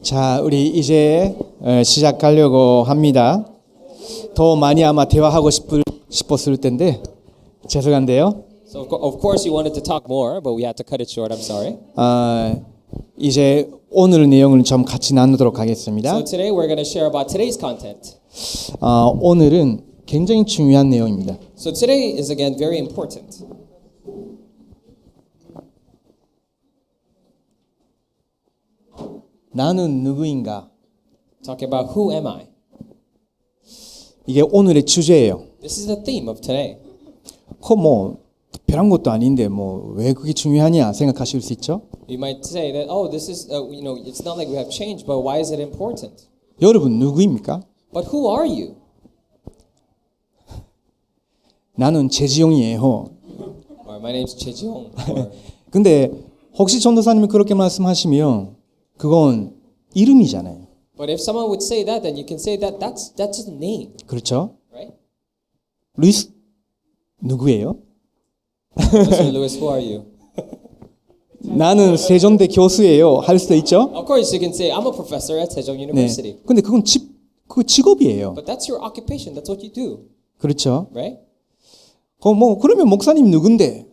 자, 우리 이제 시작하려고 합니다. 더 많이 아마 대화하고 싶었을 텐데 죄송한데요. So of course you wanted to talk more, but we had to cut it short. I'm sorry. 이제 오늘 내용을 좀 같이 나누도록 하겠습니다. So today we're going to share about today's content. 오늘은 굉장히 중요한 내용입니다. So today is again very important. 나는 누구인가? Talking about who am I? 이게 오늘의 주제예요. This is the theme of today. 뭐 특별한 것도 아닌데 뭐 왜 그게 중요하냐 생각하실 수 있죠? You might say that this is it's not like we have changed, but why is it important? 여러분 누구입니까? But who are you? 나는 최지용이에요. Or my name's Chejong. 근데 혹시 전도사님이 그렇게 말씀하시면 그건 이름이잖아요. But if someone would say that, then you can say that that's just a name. 그렇죠? Right? 루이스 누구예요? Mr. Lewis, who are you? 나는 세종대 교수예요. 할 수도 있죠? Of course, you can say I'm a professor at Sejong University. 네. 근데 그건 그 직업이에요. But that's your occupation. That's what you do. 그렇죠? Right? 그러면 목사님 누군데?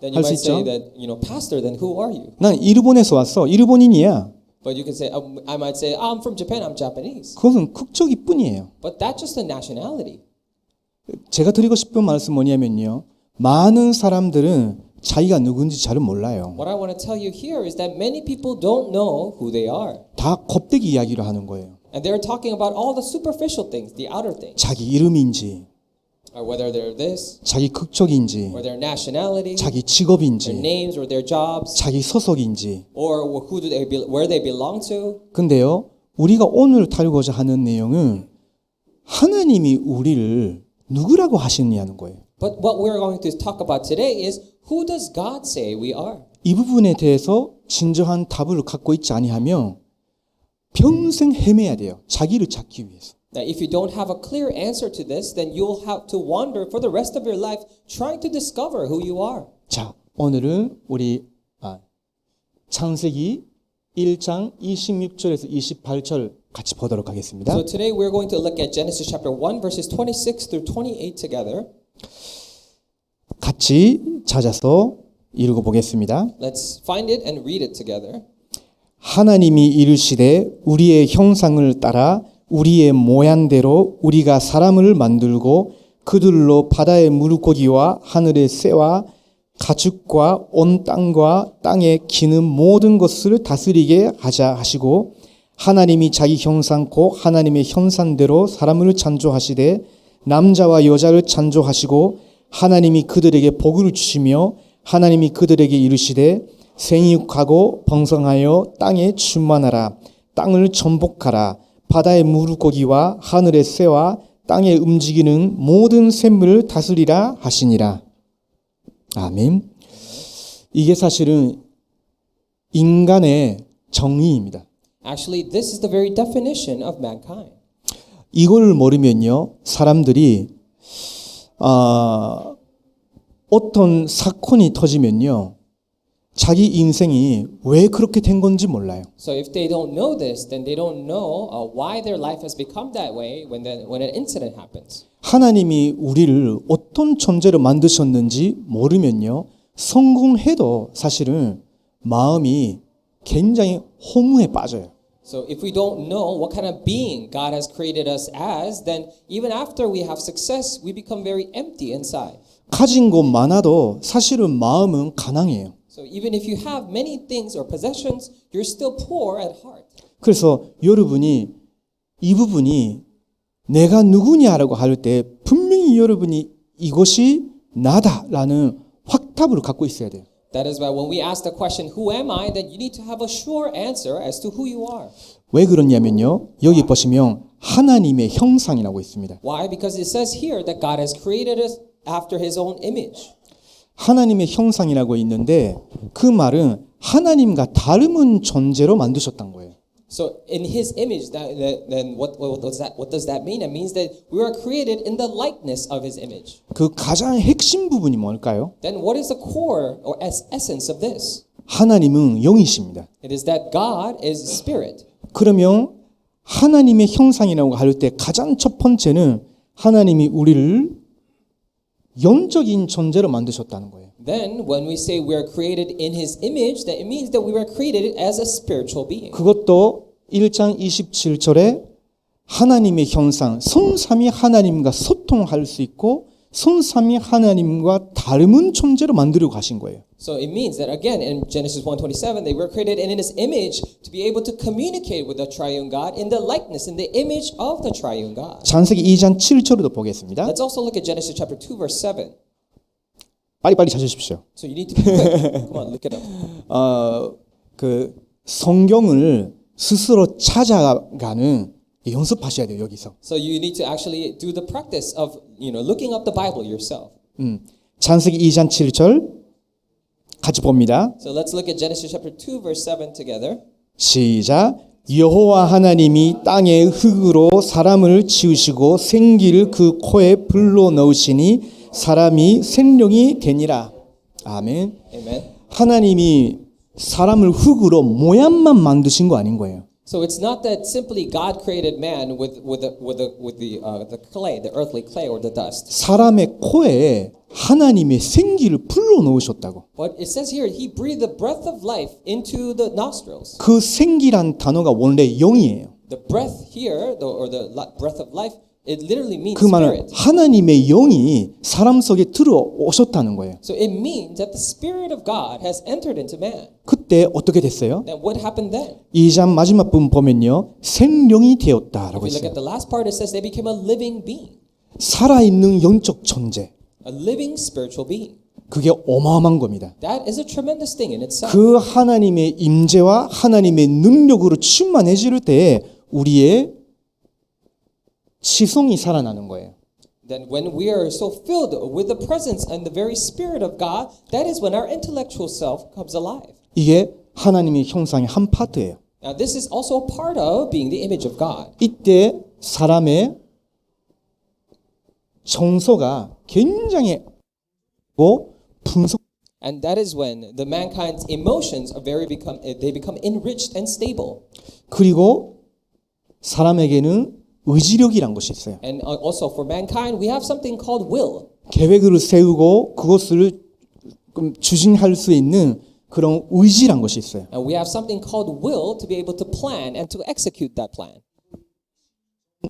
Then you 할 수 might say 있죠? that, pastor, then who are you? 난 일본에서 왔어. 일본인이야. But you can say, I might say, I'm from Japan, I'm Japanese. 그것은 국적이 뿐이에요. But that's just a nationality. 제가 드리고 싶은 말씀 뭐냐면요. 많은 사람들은 자기가 누군지 잘 몰라요. What I want to tell you here is that many people don't know who they are. 다 껍데기 이야기를 하는 거예요. And they're talking about all the superficial things, the outer things. 자기 이름인지, Or whether they're this, 자기 국적인지, or their nationality, 자기 their 직업인지, names or their jobs, 자기 소속인지. or where they belong to. 근데요, 우리가 오늘 다루고자 하는 내용은 하나님이 우리를 누구라고 하시느냐는 거예요. But what we're going to talk about today is who does God say we are? 이 부분에 대해서 진정한 답을 갖고 있지 아니하면 평생 헤매야 돼요. 자기를 찾기 위해서. Now, if you don't have a clear answer to this, then you'll have to wander for the rest of your life trying to discover who you are. 자, 오늘은 우리 창세기 1장 26절에서 28절 같이 보도록 하겠습니다. So today we're going to look at Genesis chapter 1 verses 26 through 28 together. 같이 찾아서 읽어 보겠습니다. Let's find it and read it together. 하나님이 이르시되 우리의 형상을 따라 우리의 모양대로 우리가 사람을 만들고 그들로 바다의 물고기와 하늘의 새와 가축과 온 땅과 땅에 기는 모든 것을 다스리게 하자 하시고 하나님이 자기 형상코 하나님의 형상대로 사람을 창조하시되 남자와 여자를 창조하시고 하나님이 그들에게 복을 주시며 하나님이 그들에게 이르시되 생육하고 번성하여 땅에 충만하라 땅을 정복하라 바다의 물고기와 하늘의 새와 땅에 움직이는 모든 샘물을 다스리라 하시니라. 아멘. 이게 사실은 인간의 정의입니다. Actually, this is the very definition of mankind. 이걸 모르면요, 사람들이 어떤 사건이 터지면요, 자기 인생이 왜 그렇게 된 건지 몰라요. So if they don't know this, then they don't know why their life has become that way when an incident happens. 하나님이 우리를 어떤 존재로 만드셨는지 모르면요, 성공해도 사실은 마음이 굉장히 허무에 빠져요. So if we don't know what kind of being God has created us as, then even after we have success, we become very empty inside. 가진 것 많아도 사실은 마음은 가난해요. So even if you have many things or possessions, you're still poor at heart. 그래서 여러분이 이 부분이 내가 누구냐라고 할 때 분명히 여러분이 이것이 나다라는 확답을 갖고 있어야 돼요. That is why when we ask the question, who am I, then you need to have a sure answer as to who you are. 왜 그러냐면요. 여기 보시면 하나님의 형상이라고 있습니다. Why? Because it says here that God has created us after His own image. 하나님의 형상이라고 있는데 그 말은 하나님과 다른 존재로 만드셨다는 거예요. So in His image, then what does that mean? It means that we are created in the likeness of His image. 그 가장 핵심 부분이 뭘까요? Then what is the core or essence of this? 하나님은 영이십니다. It is that God is spirit. 그러면 하나님의 형상이라고 할 때 가장 첫 번째는 하나님이 우리를 영적인 존재로 만드셨다는 거예요. Then when we say we are created in his image, that it means that we were created as a spiritual being. 그것도 1장 27절에 하나님의 형상, 성삼위 하나님과 소통할 수 있고 성삼위 하나님과 닮은 존재로 만들어 가신 거예요. So it means that again in Genesis 1:27 they were created in his image to be able to communicate with the triune God in the likeness, in the image of the triune God. 창세기 2장 7절도 보겠습니다. Let's also look at Genesis chapter 2 verse 7. 빨리빨리 찾으십시오. So you need to be quick. Come on, look it up. 그 성경을 스스로 찾아가는 연습하셔야 돼요, 여기서. So you need to actually do the practice of, looking up the Bible yourself. 창세기 2장 7절 같이 봅니다. So let's look at Genesis chapter 2 verse 7 together. 시작. 여호와 하나님이 땅의 흙으로 사람을 지으시고 생기를 그 코에 불러 넣으시니 사람이 생명이 되니라. 아멘. Amen. 하나님이 사람을 흙으로 모양만 만드신 거 아닌 거예요. So it's not that simply God created man with the clay, the earthly clay or the dust. 사람의 코에 하나님의 생기를 불러 넣으셨다고. But it says here he breathed the breath of life into the nostrils. 그 생기란 단어가 원래 영이에요. The breath here, the breath of life, it literally means 그 말은 spirit. 하나님의 영이 사람 속에 들어오셨다는 거예요. So it means that the spirit of God has entered into man. 그때 어떻게 됐어요? Then what happened then? 2장 마지막 부분 보면요. 생명이 되었다라고 If we look 했어요. at the last part, it says they became a living being, 살아있는 영적 존재. a living spiritual being. 그게 어마어마한 겁니다. That is a tremendous thing in itself. 그 하나님의 임재와 하나님의 능력으로 충만해질 때 우리의 지성이 살아나는 거예요. Then when we are so filled with the presence and the very spirit of God, that is when our intellectual self comes alive. 이게 하나님의 형상의 한 파트예요. Now this is also a part of being the image of God. 이때 사람의 정서가 굉장히 분석 And that is when the mankind's emotions are they become enriched and stable. 그리고 사람에게는 의지력이란 것이 있어요. And also for mankind, we have something called will. 계획을 세우고 그것을 추진할 수 있는 그런 의지란 것이 있어요. And we have something called will to be able to plan and to execute that plan.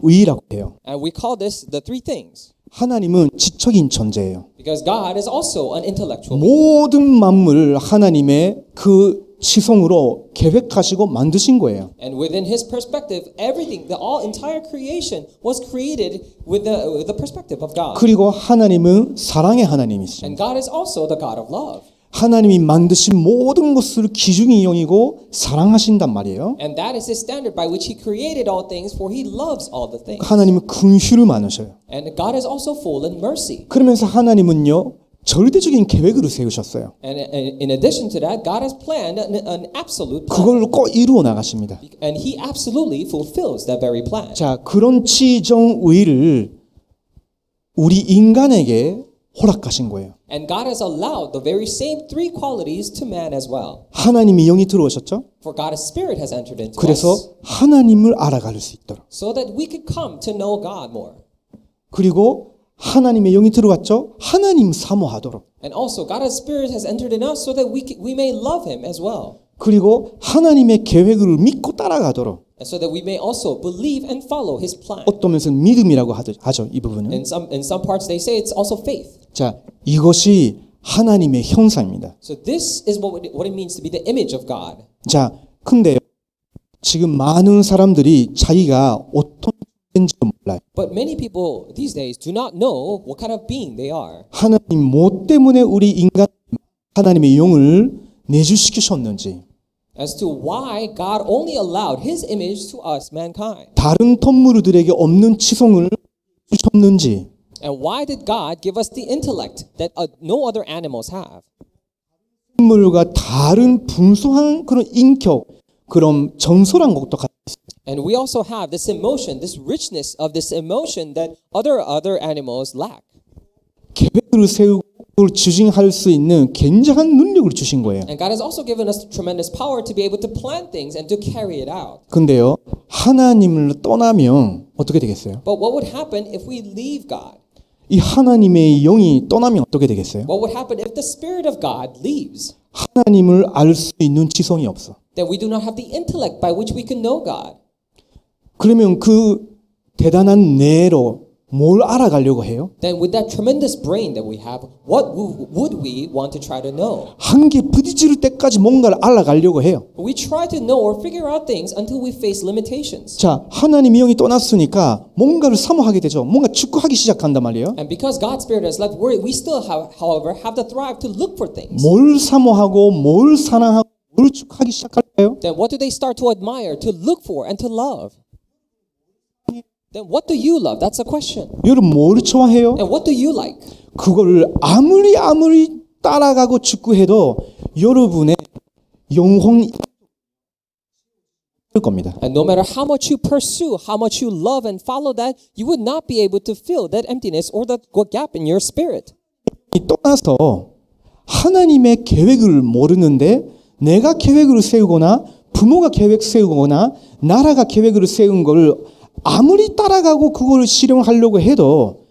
의라고 해요. And we call this the three things. 하나님은 지적인 존재예요. Because God is also an intellectual being. 모든 만물을 하나님의 그 지성으로 계획하시고 만드신 거예요. And within His perspective, everything, the entire creation was created with the perspective of God. 그리고 하나님은 사랑의 하나님이시죠. And God is also the God of love. 하나님이 만드신 모든 것을 기중이 여기고 사랑하신단 말이에요. And that is His standard by which He created all things, for He loves all the things. 하나님은 긍휼을 많으셔요. And God is also full in mercy. 그러면서 하나님은요 절대적인 계획을 세우셨어요. And in addition to that, God has planned an absolute plan. 그걸 꼭 이루어 나가십니다. And He absolutely fulfills that very plan. 자, 그런 지정의를 우리 인간에게 허락하신 거예요. And God has allowed the very same three qualities to man as well. 하나님이 영이 들어오셨죠? For God's Spirit has entered into us 그래서 하나님을 알아갈 수 있도록. so that we could come to know God more. 그리고 하나님의 영이 들어갔죠? 하나님 사모하도록. And also God's Spirit has entered in us so that we may love Him as well. 그리고 하나님의 계획을 믿고 따라가도록. And so that we may also believe and follow His plan. 어떤 면에서는 믿음이라고 하죠, 이 부분은. In some parts they say it's also faith. 자, 이것이 하나님의 형상입니다. So this is what it means to be the image of God. 자, 근데 지금 많은 사람들이 자기가 어떤 존재인지도 몰라요. But many people these days do not know what kind of being they are. 하나님 뭐 때문에 우리 인간 하나님의 영을 내주시키셨는지, As to why God only allowed His image to us, mankind. 다른 동물들에게 없는 지성을 주셨는지, And why did God give us the intellect that no other animals have? 동물과 다른 분수한 그런 인격, 그런 정서란 것도 같이 있어요. And we also have this emotion, this richness of this emotion that other animals lack. 계획을 세우고 그걸 지탱할 수 있는 굉장한 능력을 주신 거예요. And God has also given us tremendous power to be able to plan things and to carry it out. 근데요, 하나님을 떠나면 어떻게 되겠어요? But what would happen if we leave God? 이 하나님의 영이 떠나면 어떻게 되겠어요? What would happen if the Spirit of God leaves? 하나님을 알 수 있는 지성이 없어. Then we do not have the intellect by which we can know God. 그러면 그 대단한 뇌로 뭘 알아가려고 해요? Then with that tremendous brain that we have, what would we want to try to know? 한계 부딪힐 때까지 뭔가를 알아가려고 해요. We try to know or figure out things until we face limitations. 자, 하나님의 영이 떠났으니까 뭔가를 사모하게 되죠. 뭔가 축구하기 시작한단 말이에요. And because God's Spirit has left, we still have, however, have the thrive to look for things. 뭘 사모하고 뭘 사랑하고 뭘 축하하기 시작할까요? Then what do they start to admire, to look for, and to love? Then what do you love? That's a question. 여러분 뭘 좋아해요? And what do you like? 그거를 아무리 따라가고 축구해도 여러분의 영혼이 될 겁니다. And no matter how much you pursue, how much you love and follow that, you would not be able to fill that emptiness or that gap in your spirit. 떠나서 하나님의 계획을 모르는데 내가 계획을 세우거나 부모가 계획 세우거나 나라가 계획을 세운 걸 아무리 따라가고 그걸 실행하려고 해도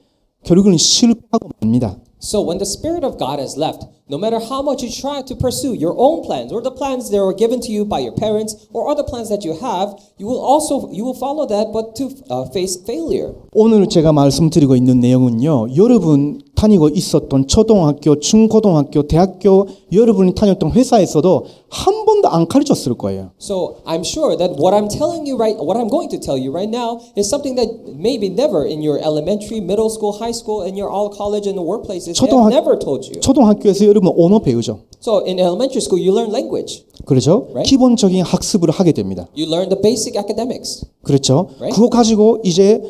결국은 실패하고 맙니다. So when the Spirit of God has left, no matter how much you try to pursue your own plans or the plans that were given to you by your parents or other plans that you have, you will follow that, but to face failure. 오늘 제가 말씀드리고 있는 내용은요. 여러분 다니고 있었던 초등학교, 중고등학교, 대학교 여러분이 다녔던 회사에서도 한 번도 안 가르쳤을 거예요. So I'm sure that what I'm going to tell you right now is something that maybe never in your elementary, middle school, high school, and your all college and the workplaces they have never told you. 초등학교에서 여러분 언어 배우죠. So in elementary school you learn language. 그렇죠? Right? 기본적인 학습을 하게 됩니다. You learn the basic academics. 그렇죠? Right? 그거 가지고 이제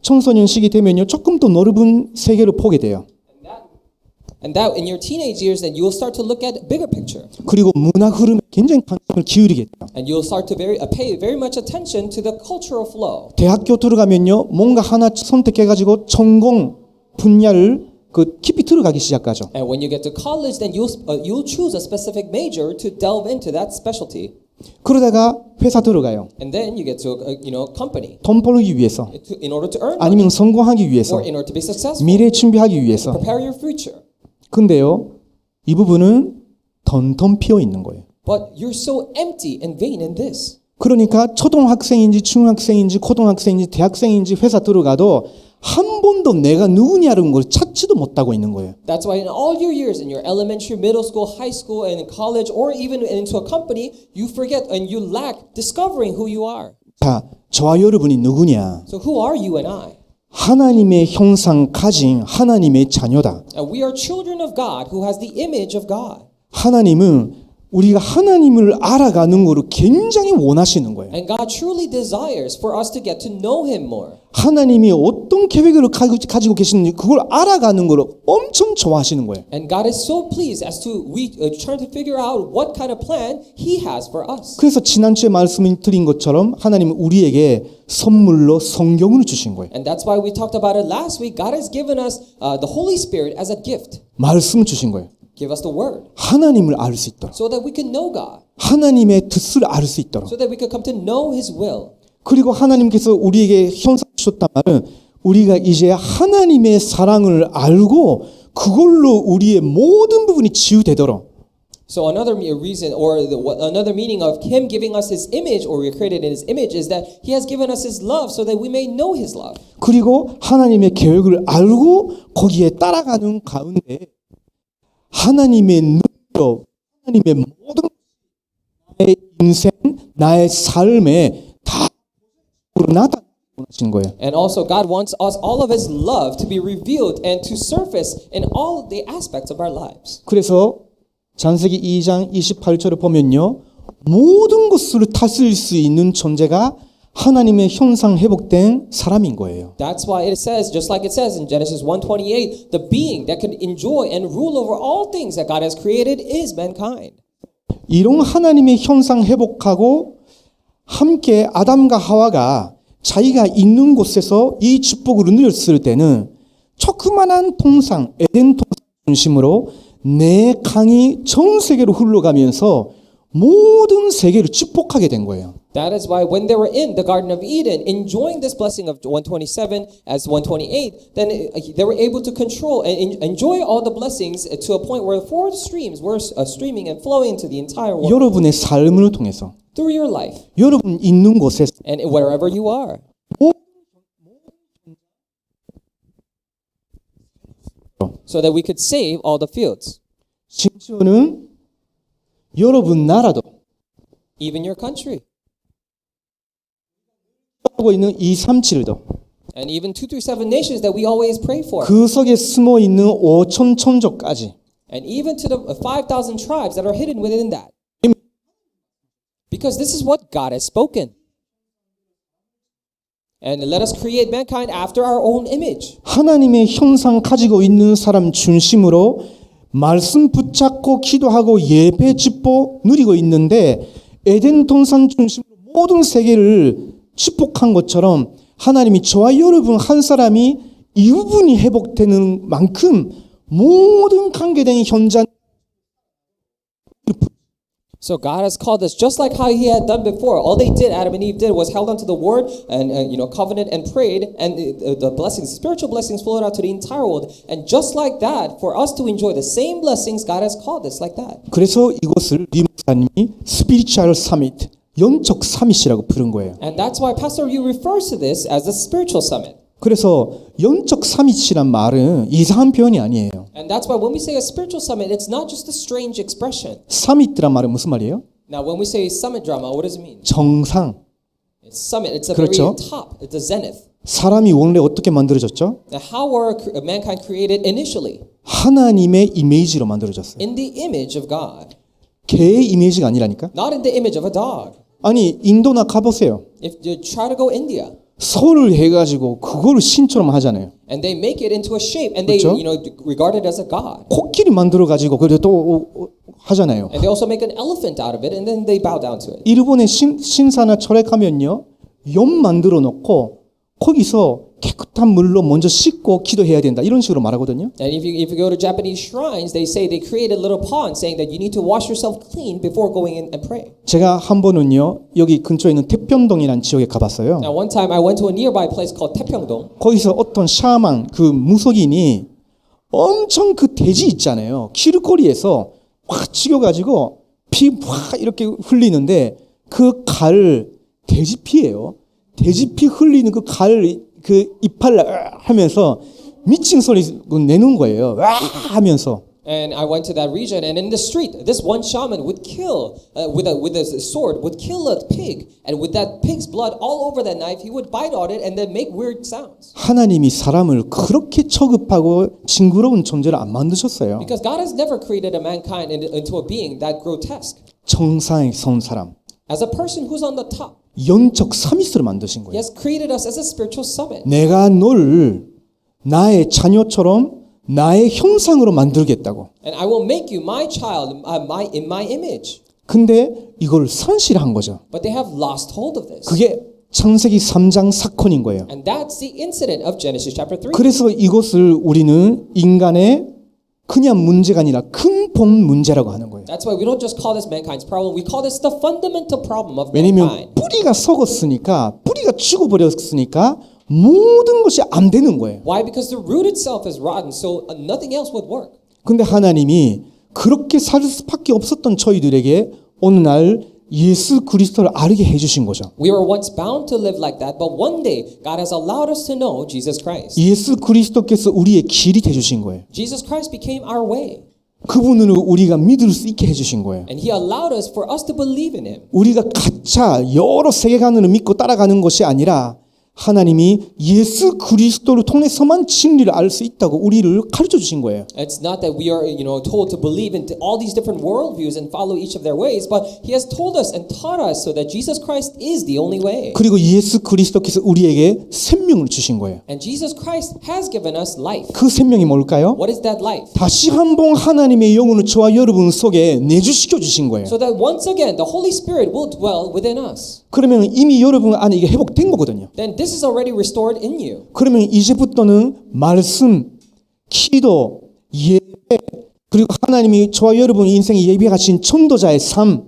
청소년 시기 되면요. 조금 더 넓은 세계를 보게 돼요. And that in your teenage years, then you will start to look at bigger picture. 그리고 문화 흐름에 굉장히 관심을 기울이게 돼요. And you'll start to pay very much attention to the cultural flow. 대학교 들어가면요. 뭔가 하나 선택해가지고 전공 분야를 깊이 들어가기 시작하죠. And when you get to college, then you'll choose a specific major to delve into that specialty. 그러다가 회사 들어가요. And then you get to a company 돈 벌기 위해서 in order to earn money, 아니면 성공하기 위해서 or in order to be successful, 미래 준비하기 위해서. prepare your future. 근데요. 이 부분은 텅텅 비어 있는 거예요. But you're so empty and vain in this. 그러니까 초등학생인지 중학생인지 고등학생인지 대학생인지 회사 들어가도 한 번도 내가 누구냐는 걸 찾지도 못하고 있는 거예요. That's why in all your years, in your elementary, middle school, high school, and in college, or even into a company, you forget and you lack discovering who you are. 자, 저와 여러분이 누구냐? So who are you and I? 하나님의 형상 가진 하나님의 자녀다. And we are children of God who has the image of God. 하나님은 우리가 하나님을 알아가는 것을 굉장히 원하시는 거예요. And God truly desires for us to get to know Him more. 하나님이 어떤 계획을 가지고 계시는지 그걸 알아가는 걸 엄청 좋아하시는 거예요. And God is so pleased as to we trying to figure out what kind of plan He has for us. 그래서 지난주에 말씀드린 것처럼 하나님은 우리에게 선물로 성경을 주신 거예요. And that's why we talked about it last week. God has given us the Holy Spirit as a gift. 말씀을 주신 거예요. Give us the Word 하나님을 알 수 있도록. so that we can know God, 하나님의 뜻을 알 수 있도록. so that we can come to know His will. 그리고 하나님께서 우리에게 형상 주셨단 말은 우리가 이제 하나님의 사랑을 알고 그걸로 우리의 모든 부분이 치유되도록. So another reason or another meaning of Him giving us His image or we're created in His image is that He has given us His love so that we may know His love. 그리고 하나님의 계획을 알고 거기에 따라가는 가운데 하나님의 능력, 하나님의 모든 나의 인생, 나의 삶에 다 나타나시는 거예요. And also God wants us all of His love to be revealed and to surface in all the aspects of our lives. 그래서 창세기 2장 28절을 보면요. 모든 것을 다스릴 수 있는 존재가 하나님의 형상 회복된 사람인 거예요. That's why it says, just like it says in Genesis 1:28, the being that can enjoy and rule over all things that God has created is mankind. 이런 하나님의 형상 회복하고 함께 아담과 하와가 자기가 있는 곳에서 이 축복을 누렸을 때는 조그만한 동상, 에덴 동상 중심으로 내 강이 전 세계로 흘러가면서 모든 세계를 축복하게 된 거예요. That is why when they were in the Garden of Eden, enjoying this blessing of 127 as 128, then they were able to control and enjoy all the blessings to a point where 4 streams were streaming and flowing into the entire world 여러분의 삶을 통해서 through your life 여러분 있는 곳에서 and wherever you are. So that we could save all the fields, 심지어는 여러분 나라도 even your country, 하고 있는 237도 and even 237 nations that we always pray for, 그 속에 숨어 있는 5천 천족까지 and even to the 5,000 tribes that are hidden within that. Because this is what God has spoken. And let us create mankind after our own image. 하나님의 형상 가지고 있는 사람 중심으로 말씀 붙잡고 기도하고 예배 집보 누리고 있는데 에덴 동산 중심으로 모든 세계를 축복한 것처럼 하나님이 저와 여러분 한 사람이 이 부분이 회복되는 만큼 모든 관계된 현장 So God has called us just like how He had done before. All they did, Adam and Eve did, was held onto the Word and covenant and prayed, and the blessings, spiritual blessings, flowed out to the entire world. And just like that, for us to enjoy the same blessings, God has called us like that. 그래서 이것을 리 목사님이 스피리추얼 서밋, 영적 서밋이라고 부른 거예요. And that's why Pastor Yu refers to this as the spiritual summit. 그래서 영적 서밋이란 말은 이상한 표현이 아니에요. And that's why when we say a spiritual summit, it's not just a strange expression. 서밋이란 말은 무슨 말이에요? Now, when we say summit drama, what does it mean? 정상. It's summit. It's a 그렇죠. very top. It's a zenith. 사람이 원래 어떻게 만들어졌죠? Now, how were mankind created initially? 하나님의 이미지로 만들어졌어요. In the image of God. 개의 이미지가 아니라니까? Not in the image of a dog. 아니 인도나 가보세요. If you try to go India, 소를 해가지고 그거를 신처럼 하잖아요. and they make it into a shape, and 그렇죠? they regard it as a god. 코끼리 만들어가지고 그래 또 하잖아요. And they also make an elephant out of it, and then they bow down to it. 일본의 신사나 절에 가면요, 염 만들어 놓고 거기서 깨끗한 물로 먼저 씻고 기도해야 된다 이런 식으로 말하거든요. And if you go to Japanese shrines, they say they created little ponds, saying that you need to wash yourself clean before going in and pray. 제가 한 번은요 여기 근처에 있는 태평동이라는 지역에 가봤어요. Now, one time I went to a nearby place called Taepyeongdong. 거기서 어떤 샤만 그 무속인이 엄청 그 돼지 있잖아요. 길거리에서 확 찍어가지고 피 확 이렇게 흘리는데 그 칼 돼지 피예요. 돼지 피 흘리는 그 칼 그 이빨 하면서 미친 소리 내는 거예요. 와 하면서. And I went to that region, and in the street, this one shaman would kill with a sword, would kill a pig, and with that pig's blood all over that knife, he would bite on it and then make weird sounds. 하나님이 사람을 그렇게 처급하고 징그러운 존재를 안 만드셨어요. Because God has never created a mankind into a being that grotesque. 정상에 선 사람, As a person who's on the top, 영적 서밋으로 만드신 He 거예요. has created us as a spiritual summit. 내가 널 나의 자녀처럼 나의 형상으로 만들겠다고. And I will make you my child, in my image. 근데 이걸 산실한 거죠. But they have lost hold of this. 그게 창세기 3장 사건인 거예요. And that's the incident of Genesis chapter 3. 그래서 이것을 우리는 인간의 그냥 문제가 아니라 근본 문제라고 하는 거예요. That's why we don't just call this mankind's problem. We call this the fundamental problem of 왜냐면 mankind. 뿌리가 썩었으니까 뿌리가 죽어버렸으니까 모든 것이 안 되는 거예요. Why? Because the root itself is rotten, so nothing else would work. 근데 하나님이 그렇게 살 수밖에 없었던 저희들에게 어느 날 예수 그리스도를 알게 해주신 거죠. We were once bound to live like that, but one day God has allowed us to know Jesus Christ. 예수 그리스도께서 우리의 길이 되주신 거예요. Jesus Christ became our way. 그분을 우리가 믿을 수 있게 해주신 거예요. And He allowed us for us to believe in Him. 우리가 가짜 여러 세계관을 믿고 따라가는 것이 아니라 하나님이 예수 그리스도를 통해서만 진리를 알 수 있다고 우리를 가르쳐 주신 거예요. It's not that we are, told to believe in all these different worldviews and follow each of their ways, but He has told us and taught us so that Jesus Christ is the only way. 그리고 예수 그리스도께서 우리에게 생명을 주신 거예요. And Jesus Christ has given us life. 그 생명이 뭘까요? What is that life? 다시 한번 하나님의 영혼을 저와 여러분 속에 내주시켜 주신 거예요. So that once again the Holy Spirit will dwell within us. 그러면 이미 여러분 안에 이게 회복된 거거든요. Then this is already restored in you. 그러면 이제부터는 말씀, 기도, 예배, 그리고 하나님이 저와 여러분 인생의 예비하신 전도자의 삶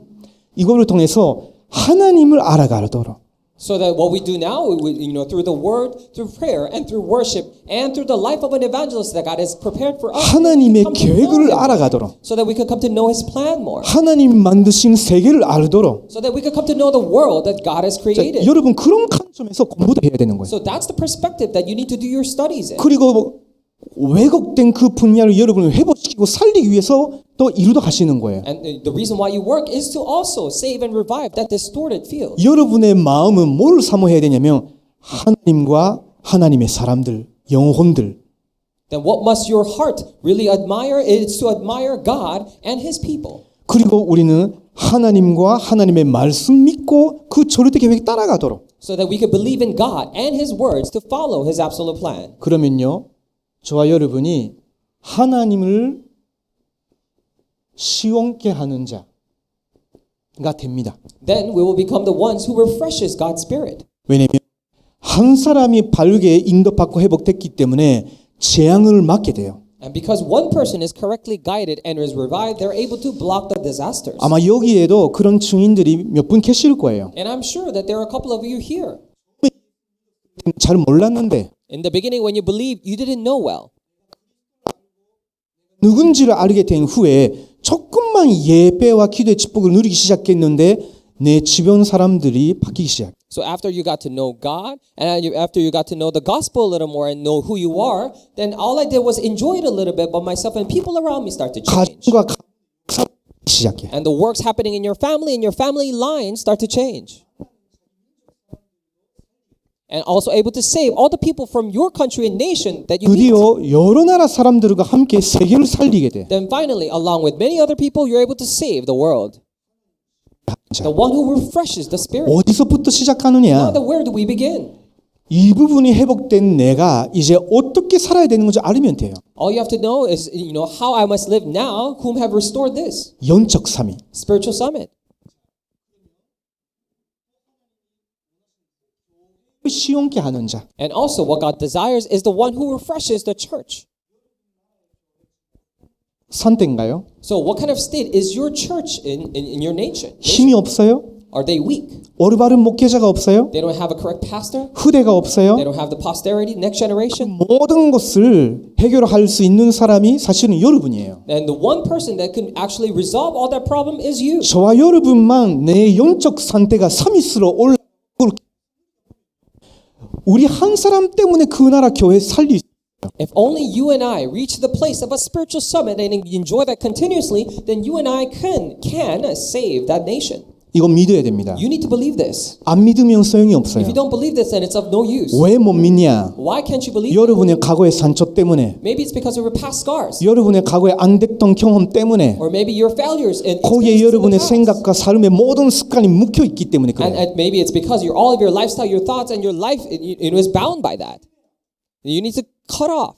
이거를 통해서 하나님을 알아가도록 So that what we do now, through the word, through prayer, and through worship, and through the life of an evangelist that God has prepared for us, 하나님의 come to know 계획을 Him more, 알아가도록 so that we can come to know His plan more, 하나님 만드신 세계를 알도록 so that we can come to know the world that God has 자, created. 여러분 그런 관점에서 공부도 해야 되는 거예요. So that's the perspective that you need to do your studies in. 그리고 왜곡된 그 분야를 여러분을 회복시키고 살리기 위해서 또 이루도 가시는 거예요. And the reason why you work is to also save and revive that distorted field. 여러분의 마음은 뭘 사모해야 되냐면 하나님과 하나님의 사람들, 영혼들. Then what must your heart really admire is to admire God and His people. 그리고 우리는 하나님과 하나님의 말씀 믿고 그 절대 계획 따라가도록. So that we can believe in God and His words to follow His absolute plan. 그러면요, 저와 여러분이 하나님을 시원케 하는 자가 됩니다. Then we will become the ones who refreshes God's Spirit. 왜냐하면 한 사람이 바르게 인도받고 회복됐기 때문에 재앙을 막게 돼요. And because one person is correctly guided and is revived, they're able to block the disasters. 아마 여기에도 그런 증인들이 몇 분 계실 거예요. And I'm sure that there are a couple of you here. 잘 몰랐는데 In the beginning, when you believed, you didn't know well. 누군지를 알게 된 후에 조금만 예배와 기도의 축복을 누리기 시작했는데 내 주변 사람들이 바뀌기 시작. So after you got to know God, and after you got to know the gospel a little more and know who you are, then all I did was enjoy it a little bit, but myself and people around me start to change. 가정과 시작해. And the works happening in your family and your family line start to change. And also able to save all the people from your country and nation that you meet. 드디어 여러 나라 사람들과 함께 세계를 살리게 돼. Then finally, along with many other people, you're able to save the world. The one who refreshes the spirit. 어디서부터 시작하느냐? Now, then where do we begin? 이 부분이 회복된 내가 이제 어떻게 살아야 되는 건지 알면 돼요. All you have to know is, how I must live now, whom have restored this. 영적 삼위. Spiritual summit. 시원케 하는 자. And also what God desires is the one who refreshes the church. 상태인가요? So what kind of state is your church in your nation? 힘이 없어요? Are they weak? 올바른 목회자가 없어요? They don't have a correct pastor? 후대가 없어요? They don't have the posterity, next generation? 모든 것을 해결할 수 있는 사람이 사실은 여러분이에요. And the one person that can actually resolve all that problem is you. 저와 여러분만 내 영적 상태가 삼위스로 올라오고 우리 한 사람 때문에 그 나라 교회 살릴 수 있어요. If only you and I reach the place of a spiritual summit and enjoy that continuously, then you and I can save that nation. 이건 믿어야 됩니다. You need to believe this. 안 믿으면 소용이 없어요. If you don't believe this, then it's of no use. 왜 못 믿냐? Why can't you believe it? 여러분의 과거의 상처 때문에, Maybe it's because of your past scars. 여러분의 과거의 안 됐던 경험 때문에, Or maybe your failures and 거기에 experiences in the 여러분의 past. 생각과 삶의 모든 습관이 묶여 있기 때문에 그래요. And maybe it's because all of your lifestyle, your thoughts, and your life it was bound by that. You need to cut off.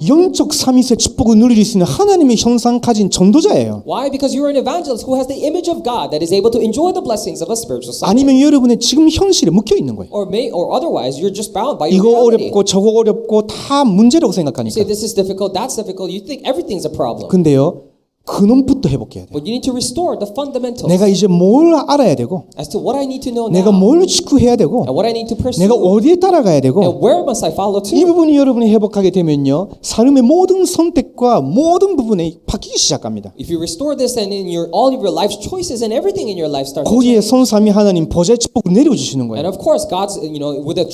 영적 삼위의 축복을 누릴 수 있는 하나님의 형상 가진 전도자예요. Why? Because you're an evangelist who has the image of God that is able to enjoy the blessings of a spiritual son. 아니면 여러분의 지금 현실에 묶여 있는 거예요. Or otherwise, you're just bound by your 이거 reality. 어렵고 저거 어렵고 다 문제라고 생각하니까. Say this is difficult, that's difficult. You think everything's a problem. 근데요, 근원부터 회복해야 돼요. But you need to restore the fundamentals 내가 이제 뭘 알아야 되고, as to what I need to know 내가 now 뭘 직구해야 되고, and what I need to pursue 내가 어디에 따라가야 되고, and where must I follow 이 to. 부분이 여러분이 회복하게 되면요, 삶의 모든 선택과 모든 부분이 바뀌기 시작합니다. If you restore this, and in all of your life's choices and everything in your life starts to 거기에 change. 선삼위 하나님 보좌의 축복을 내려주시는 And 거예요. of course, God's, with the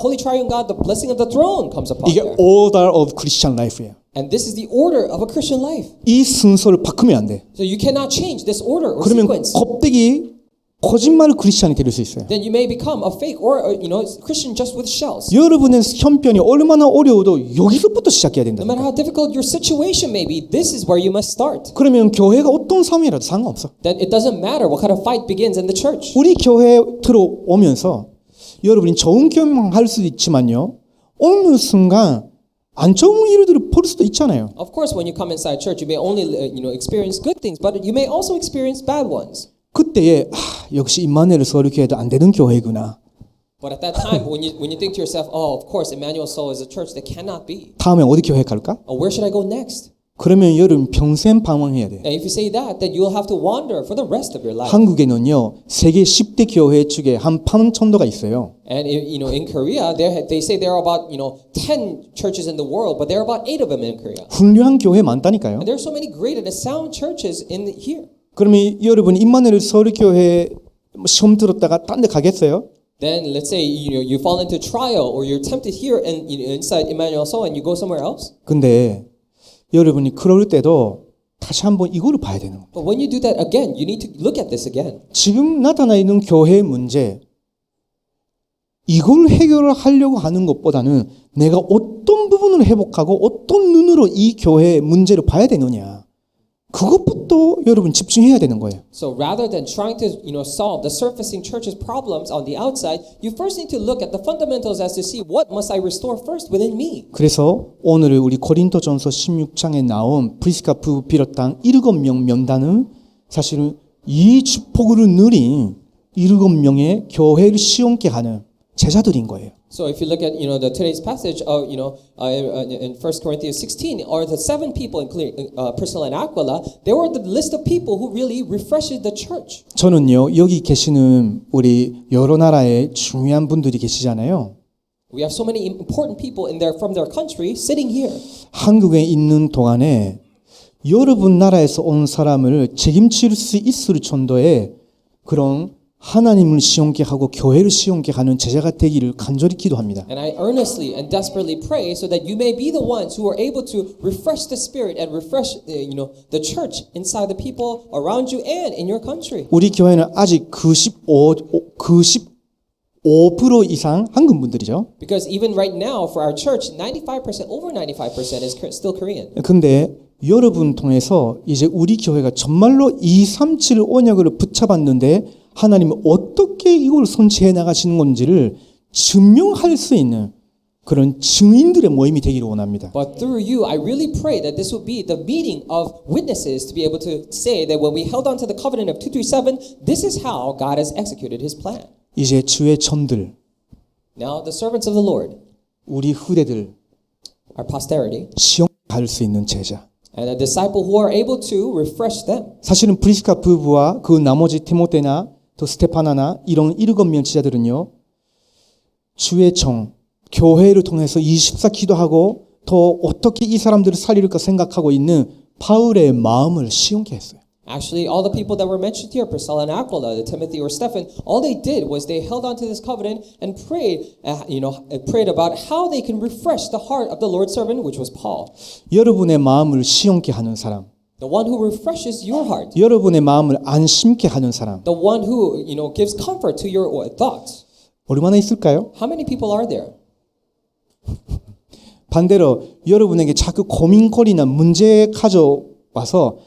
Holy Triune God, the blessing of the throne comes upon 이게 there. order of Christian life예요. And this is the order of a Christian life. 이 순서를 바꾸면 안 돼. So you cannot change this order or 그러면 sequence. 겁대기 거짓말 크리스찬이 될 수 있어요. Then you may become a fake or Christian just with shells. 여러분의 형편이 얼마나 어려워도 여기서부터 시작해야 된다. No matter how difficult your situation may be, this is where you must start. 그러면 교회가 어떤 삶이라도 상관없어. Then it doesn't matter what kind of fight begins in the church. 우리 교회에 들어오면서 여러분이 좋은 경험할 수도 있지만요. 어느 순간 안 좋은 일들을 볼 수도 있잖아요. Of course, when you come inside church, you may only experience good things, but you may also experience bad ones. 그때에 역시 임마누엘 서울교회도 안 되는 교회구나. But at that time, when you think to yourself, oh, of course, Emmanuel Soul is a church that cannot be. 다음에 어디 교회 갈까? Where should I go next? 그러면 여러분 평생 방황해야 돼. And if you say that, then you'll have to wander for the rest of your life. 한국에는요 세계 10대 교회 중에 한 8,000도가 있어요. And in Korea, they say there are about 10 churches in the world, but there are about 8 of them in Korea. 훌륭한 교회 많다니까요. And there are so many great and sound churches here. 그러면 여러분 임마누엘 서울교회 시험 들었다가 딴 데 가겠어요? Then let's say you fall into trial or you're tempted here and inside Emmanuel Soul and you go somewhere else. 근데 여러분이 그럴 때도 다시 한번 이거를 봐야 되는 겁니다. But when you do that again, you need to look at this again. 지금 나타나 있는 교회의 문제 이걸 해결을 하려고 하는 것보다는 내가 어떤 부분을 회복하고 어떤 눈으로 이 교회의 문제를 봐야 되느냐 그것부터 여러분 집중해야 되는 거예요. So rather than trying to solve the surfacing church's problems on the outside, you first need to look at the fundamentals as to see what must I restore first within me. 그래서 오늘 우리 고린도전서 16장에 나온 브리스카 부부 비롯한 7명 명단은 사실은 이 축복을 누린 7명의 교회를 시험케 하는 제자들인 거예요. So if you look at the today's passage of in 1 Corinthians 16, or the 7 people including Priscilla and Aquila, they were the list of people who really refreshed the church. 저는요 여기 계시는 우리 여러 나라의 중요한 분들이 계시잖아요. We have so many important people from their country sitting here. 한국에 있는 동안에 여러분 나라에서 온 사람을 책임질 수 있을 정도의 그런 하나님을 시험케 하고 교회를 시험케 하는 제자가 되기를 간절히 기도합니다. And I earnestly and desperately pray so that you may be the ones who are able to refresh the spirit and refresh the church inside the people around you and in your country. 우리 교회는 아직 95% 이상 한국 분들이죠. Because even right now for our church, 95%, over 95% is still Korean. 근데 여러분 통해서 이제 우리 교회가 정말로 237 언약을 붙잡았는데 하나님이 어떻게 이걸 선취해 나가시는 건지를 증명할 수 있는 그런 증인들의 모임이 되기를 원합니다. But through you, I really pray that this will be the meeting of witnesses to be able to say that when we held on to the covenant of 237, this is how God has executed His plan. 이제 주의 전들, Now the servants of the Lord, 우리 후대들 our posterity, 시험 갈 수 있는 제자. and a disciple who are able to refresh them. 사실은 브리스카 부부와 그 나머지 티모테나 또 스테파나나 이런 7명 지자들은요 주의 정 교회를 통해서 24 기도하고 더 어떻게 이 사람들을 살릴까 생각하고 있는 바울의 마음을 시험케 했어요. Actually, all the people that were mentioned here, Priscilla and Aquila, the Timothy or Stephen, all they did was they held on to this covenant and prayed, prayed about how they can refresh the heart of the Lord's servant, which was Paul. 여러분의 마음을 시험케 하는 사람, The one who refreshes your heart. 여러분의 마음을 안심케 하는 사람, The one who, gives comfort to your thoughts. 얼마나 있을까요? How many people are there? 반대로 여러분에게 자꾸 고민거리나 문제 가져와서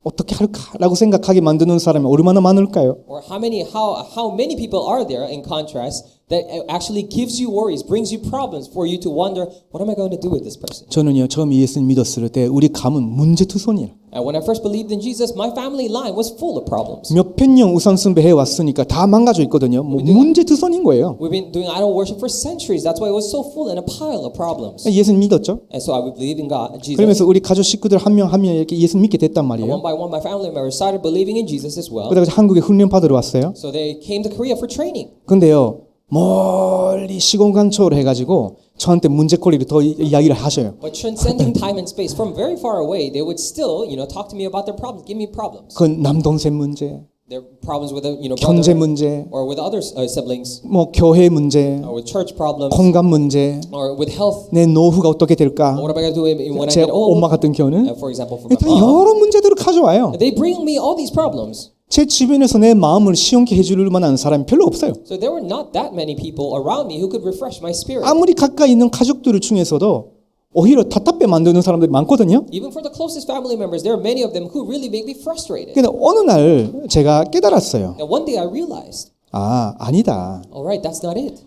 어떻게 할까라고 생각하게 만드는 사람이 얼마나 많을까요? Or how many people are there in contrast that actually gives you worries, brings you problems for you to wonder, what am I going to do with this person? 저는요 처음 예수님 믿었을 때 우리 가문 문제투손이에요. And when I first believed in Jesus, my family line was full of problems. 몇백 년 우상 숭배 해왔으니까 다 망가져 있거든요. 문제투손인 거예요. We've been doing idol worship for centuries. That's why it was so full and a pile of problems. 예수님 믿었죠. And so I would believe in God, Jesus. 그러면서 우리 가족 식구들 한 명 한 명 이렇게 예수 믿게 됐단 And 말이에요. one by one, my family members started believing in Jesus as well. 그래서 한국에 훈련 받으러 왔어요. So they came to Korea for training. 근데요 멀리 시공간초를 해가지고 저한테 문제거리를 더 이야기를 하셔요. But transcending time and space, from very far away, they would still, talk to me about their problems, give me problems. 그 남동생 문제, Their problems with 경제 brother, 문제, or with other siblings, 뭐 교회 문제, or with church problems, 건강 문제, or with health. 내 노후가 어떻게 될까? What am I going to do when I 제 get old? 엄마 같은 경우는 For example, for my 다 mom. 여러 문제들을 가져와요. They bring me all these problems. 제 주변에서 내 마음을 시원케 해줄 만한 사람이 별로 없어요. So there were not that many people around me who could refresh my spirit. 아무리 가까이 있는 가족들 중에서도 오히려 답답해 만드는 사람들이 많거든요. Even for the closest family members, there are many of them who really make me frustrated. 근데 어느 날 제가 깨달았어요. And one day I realized, 아니다. all right, that's not it.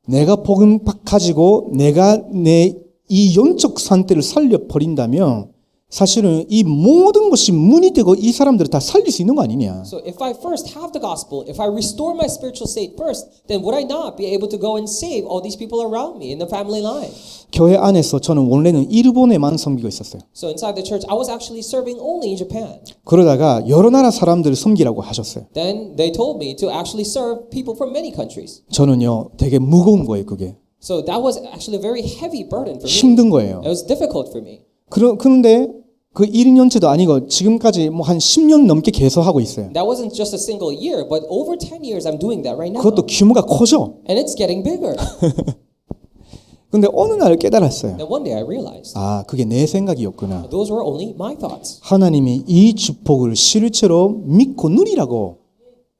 내가 복음 가지고 내가 내 이 영적 상태를 살려 버린다면 사실은 이 모든 것이 문이 되고 이 사람들을 다 살릴 수 있는 거 아니냐. So if I first have the gospel, if I restore my spiritual state first, then would I not be able to go and save all these people around me in the family line? 교회 안에서 저는 원래는 일본에만 섬기고 있었어요. So inside the church, I was actually serving only in Japan. 그러다가 여러 나라 사람들을 섬기라고 하셨어요. Then they told me to actually serve people from many countries. 저는요, 되게 무거운 거예요, 그게. So that was actually a very heavy burden for me. 힘든 거예요. It was difficult for me. 그런데 그 1년째도 아니고 지금까지 뭐 한 10년 넘게 계속 하고 있어요. That wasn't just a single year, but over 10 years I'm doing that right now. 그것도 규모가 커져. And it's getting bigger. 근데 어느 날 깨달았어요. Then one day I realized 아, 그게 내 생각이었구나. those were only my thoughts. 하나님이 이 축복을 실체로 믿고 누리라고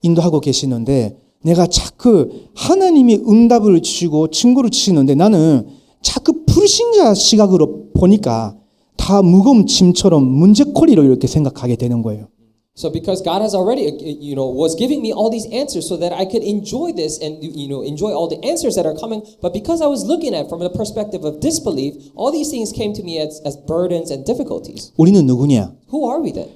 인도하고 계시는데 내가 자꾸 하나님이 응답을 주시고 증거를 주시는데 나는 자꾸 불신자 시각으로 보니까 다 무거운 짐처럼 문제거리로 이렇게 생각하게 되는 거예요. So because God has already, was giving me all these answers so that I could enjoy this and, enjoy all the answers that are coming. But because I was looking at it from the perspective of disbelief, all these things came to me as burdens and difficulties. 우리는 누구냐? Who are we then?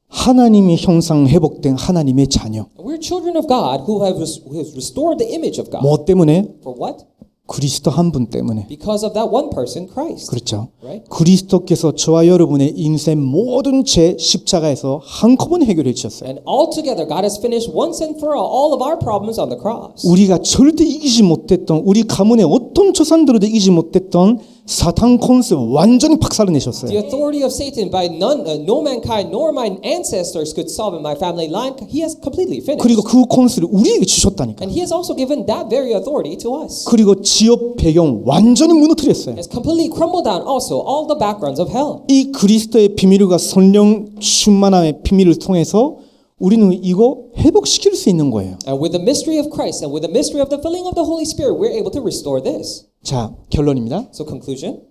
하나님의 형상 회복된 하나님의 자녀. We're children of God who has restored the image of God. 뭐 때문에? For what? 그리스도 한 분 때문에. Because of that one person, Christ. 그렇죠. Right? 그리스도께서 저와 여러분의 인생 모든 죄 십자가에서 한꺼번에 해결해 주셨어요. And altogether, God has finished once and for all of our problems on the cross. 우리가 절대 이기지 못했던 우리 가문의 어떤 조상들도 이기지 못했던 사탄 콘셉트 완전히 박살을 내셨어요. The authority of Satan by no mankind nor my ancestors could solve in my family line. He has completely finished. 그리고 그 콘셉트를 우리에게 주셨다니까. And he has also given that very authority to us. 그리고 지역 배경 완전히 무너뜨렸어요. Has completely crumbled down also all the backgrounds of hell. 이 그리스도의 비밀과 성령 충만함의 비밀을 통해서 우리는 이거 회복시킬 수 있는 거예요. And with the mystery of Christ and with the mystery of the filling of the Holy Spirit, we're able to restore this. 자, 결론입니다. So conclusion,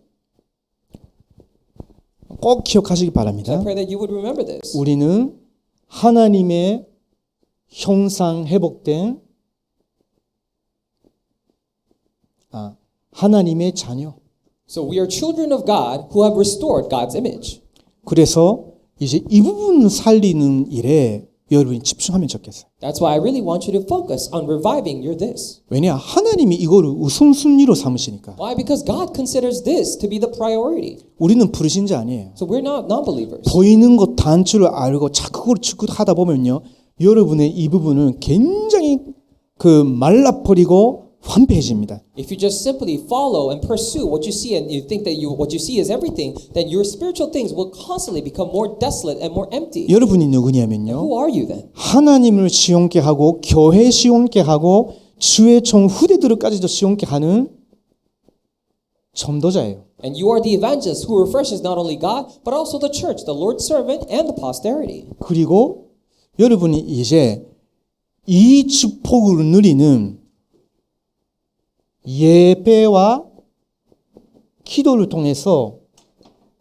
꼭 기억하시기 so I 바랍니다. pray that you would remember this. 우리는 하나님의 형상 회복된 하나님의 자녀. So we are children of God who have restored God's image. 그래서 이제 이 부분 살리는 일에 여러분이 집중하면 좋겠어요. That's why I really want you to focus on reviving your this. 왜냐? 하나님이 이거를 우선순위로 삼으시니까. Why? Because God considers this to be the priority. 우리는 불신자 아니에요. So we're not non-believers. 보이는 것 단추를 알고 자꾸 그걸 추구하다 보면요. 여러분의 이 부분은 굉장히 말라버리고 황폐해집니다. If you just simply follow and pursue what you see and you think that what you see is everything, then your spiritual things will constantly become more desolate and more empty. 여러분이 누구냐면요. Who are you then? 하나님을 시험케 하고 교회 시험케 하고 주의 종 후대들까지도 시험케 하는 전도자예요. And you are the evangelist who refreshes not only God, but also the church, the Lord's servant, and the posterity. 그리고 여러분이 이제 이 축복을 누리는 예배와 기도를 통해서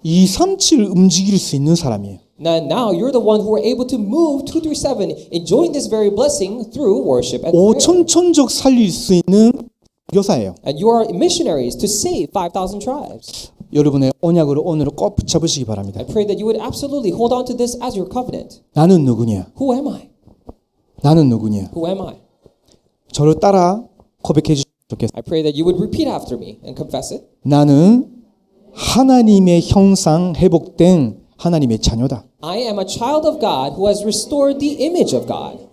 237을 움직일 수 있는 사람이에요. Now you're the one who are able to move 2 through 7, enjoying this very blessing through worship and prayer. 5천 천족 살릴 수 있는 교사예요. And you are missionaries to save 5,000 tribes. 여러분의 언약으로 오늘 꼭 붙잡으시기 바랍니다. I pray that you would absolutely hold on to this as your covenant. 나는 누구냐? Who am I? 나는 누구냐? Who am I? 저를 따라 고백해 주시면 좋겠습니다. I pray that you would repeat after me and confess it. 나는 하나님의 형상 회복된 하나님의 자녀다. I am a child of God who has restored the image of God.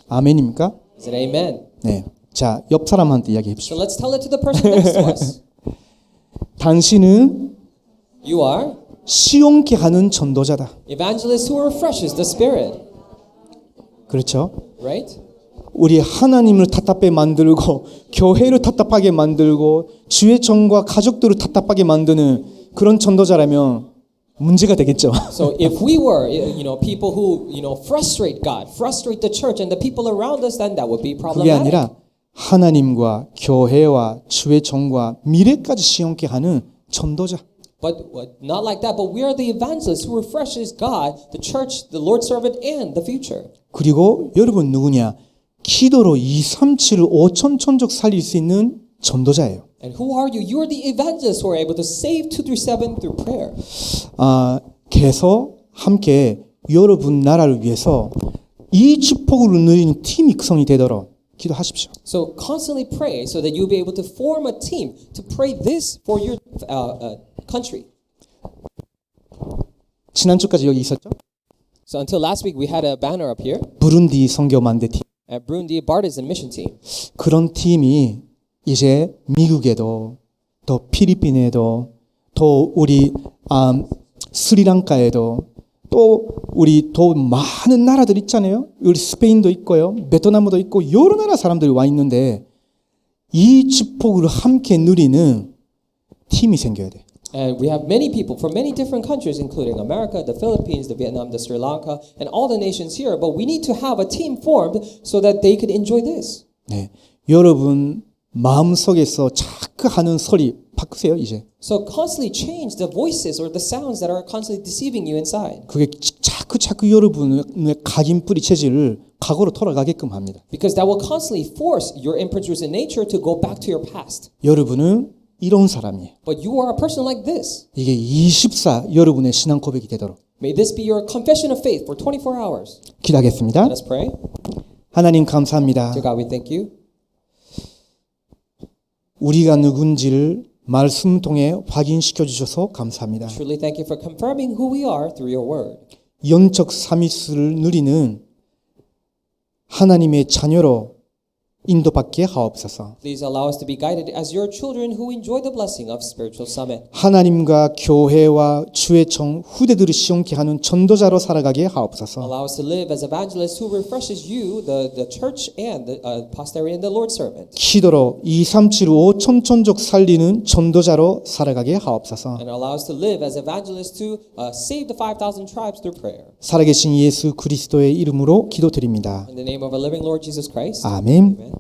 아멘입니까? Is it amen? 네. 자, 옆 사람한테 이야기해 So 보십시오. let's tell it to the person next to us. 당신은 You are 시온케 하는 전도자다. evangelist who refreshes the spirit. 그렇죠? Right? 우리 하나님을 답답하게 만들고 교회를 답답하게 만들고 주의 종과 가족들을 답답하게 만드는 그런 전도자라면 문제가 되겠죠. So if we were, people who, frustrate God, frustrate the church and the people around us, then that would be 그게 problematic. 아니라 하나님과 교회와 주의 종과 미래까지 시온케 하는 전도자. But not like that. But we are the evangelists who refreshes God, the church, the Lord's servant, and the future. 그리고 여러분 누구냐? 기도로 237을 5천 천족 살릴 수 있는 전도자예요. And who are you? You are the evangelists who are able to save 237 through prayer. 계속 함께 여러분 나라를 위해서 이 축복을 누리는 팀 육성이 되도록 기도하십시오. So constantly pray so that you'll be able to form a team to pray this for your country. 지난주까지 여기 있었죠? So until last week, we had a banner up here 부룬디 선교만대 팀. at Burundi Partisan Mission Team. 그런 팀이 이제 미국에도 또 필리핀에도 또 우리 스리랑카에도 또 우리 더 많은 나라들 있잖아요. 우리 스페인도 있고요. 베트남도 있고 여러 나라 사람들이 와 있는데 이 축복을 함께 누리는 팀이 생겨야 돼. And we have many people from many different countries, including America, the Philippines, the Vietnam, the Sri Lanka, and all the nations here. But we need to have a team formed so that they could enjoy this. 네. 여러분 마음속에서 자꾸 하는 소리 바꾸세요, 이제. So constantly change the voices or the sounds that are constantly deceiving you inside. 그게 자꾸 여러분의 각인 뿌리 체질을 과거로 돌아가게끔 합니다. Because that will constantly force your impetuous nature to go back to your past. 여러분은 이런 사람이에요. But you are a person like this. 이게 24 여러분의 신앙 고백이 되도록 May this be your confession of faith for 24 hours. 기도하겠습니다. Let us pray. 하나님 감사합니다. Dear God, we thank you. 우리가 누군지를 말씀 통해 확인시켜 주셔서 감사합니다. Truly thank you for confirming who we are through your word. 영적 삼위스를 누리는 하나님의 자녀로 인도받게 하옵소서. Please allow us to be guided as your children who enjoy the blessing of spiritual summit. 하나님과 교회와 주의 청 후대들을 시원케 하는 전도자로 살아가게 하옵소서. Allow us to live as evangelists who refreshes you, the church, and the posterity and the Lord's servant. 기도로 2375 천천족 살리는 전도자로 살아가게 하옵소서. And allow us to live as evangelists to save the 5,000 tribes through prayer. 살아계신 예수 그리스도의 이름으로 기도드립니다. In the name of our living Lord Jesus Christ. 아멘. Amen.